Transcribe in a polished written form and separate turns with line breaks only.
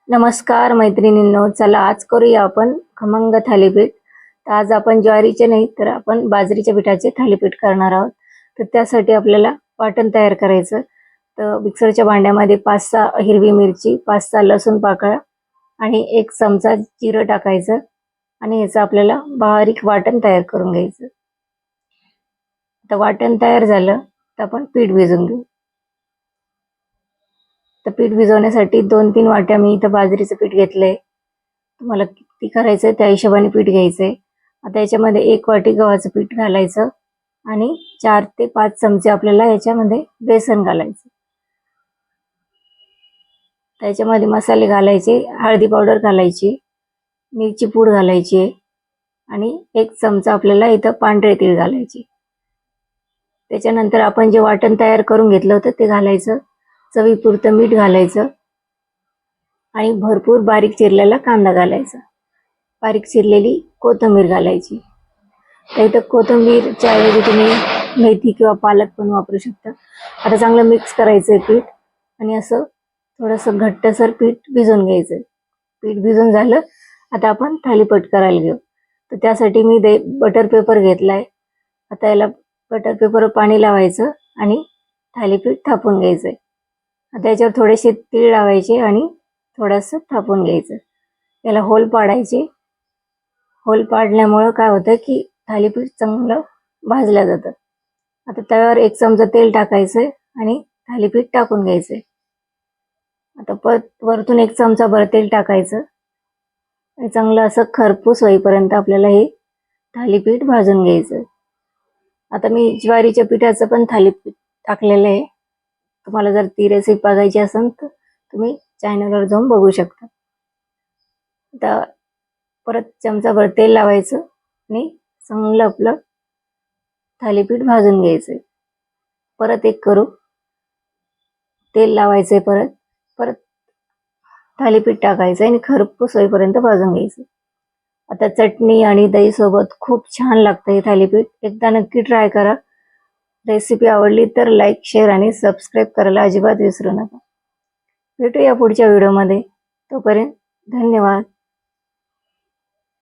नमस्कार मैत्रिणींनो, चला आज करूया आपण खमंग थालीपीठ. तर आज आपण ज्वारीचे नाही तर आपण बाजरीच्या पिठाचे थालीपीठ करणार आहोत. तर त्यासाठी आपल्याला वाटण तयार करायचं. तर मिक्सरच्या भांड्यामध्ये 5-6 हिरवी मिरची, 5-6 लसूण पाकळ्या आणि 1 चमचा जिरं टाकायचं आणि याचं आपल्याला बारीक वाटण तयार करून घ्यायचं. आता वाटण तयार झालं तर आपण पीठ भिजवून घेऊ. तर पीठ भिजवण्यासाठी 2-3 वाट्या मी इथं बाजरीचं पीठ घेतलंय. तुम्हाला किती करायचं त्या हिशोबाने पीठ घ्यायचंय. आता याच्यामध्ये 1 वाटी गव्हाचं पीठ घालायचं आणि 4 ते 5 चमचे आपल्याला याच्यामध्ये बेसन घालायचं. त्याच्यामध्ये मसाले घालायचे, हळदी पावडर घालायची, मिरची पूड घालायची आणि 1 चमचा आपल्याला इथं पांढरे तीळ घालायचे. त्याच्यानंतर आपण जे वाटण तयार करून घेतलं होतं ते घालायचं, चवीपुरतं मीठ घालायचं आणि भरपूर बारीक चिरलेला कांदा घालायचा, बारीक चिरलेली कोथिंबीर घालायची. तर इथं कोथिंबीरच्या ऐवजी तुम्ही मेथी किंवा पालक पण वापरू शकता. आता चांगलं मिक्स करायचं पीठ आणि असं थोडंसं घट्टसर पीठ भिजवून घ्यायचं. पीठ भिजून झालं आता आपण थालीपीठ करायला घेऊ. तर त्यासाठी मी बटर पेपर घेतलाय. आता याला बटर पेपर पाणी लावायचं आणि थालीपीठ थापून घ्यायचंय. आता याच्यावर थोडेसे तीळ लावायचे आणि थोडंसं थापून घ्यायचं. याला होल पाडायचे. होल पाडल्यामुळं काय होतं की थालीपीठ चांगलं भाजलं जातं. आता तव्यावर 1 चमचा तेल टाकायचंय आणि थालीपीठ टाकून घ्यायचंय. आता परत वरतून 1 चमचा भर तेल टाकायचं आणि चांगलं असं खरपूस होईपर्यंत आपल्याला हे थालीपीठ भाजून घ्यायचं. आता मी ज्वारीच्या पिठाचं पण थालीपीठ टाकलेलं आहे. तुम्हाला जर ती रेसिपी बघायची असेल तर तुम्ही चॅनलवर जाऊन बघू शकता. आता परत चमचाभर तेल लावायचं आणि चांगलं आपलं थालीपीठ भाजून घ्यायचंय. परत एक करू, तेल लावायचंय, परत परत थालीपीठ टाकायचं आणि खरपूस होईपर्यंत भाजून घ्यायचं. आता चटणी आणि दही सोबत खूप छान लागतं हे थालीपीठ. एकदा नक्की ट्राय करा. रेसिपी आवडली तर लाईक, शेअर आणि सबस्क्राईब करायला अजिबात विसरू नका. भेटूया पुढच्या व्हिडिओमध्ये. तोपर्यंत धन्यवाद.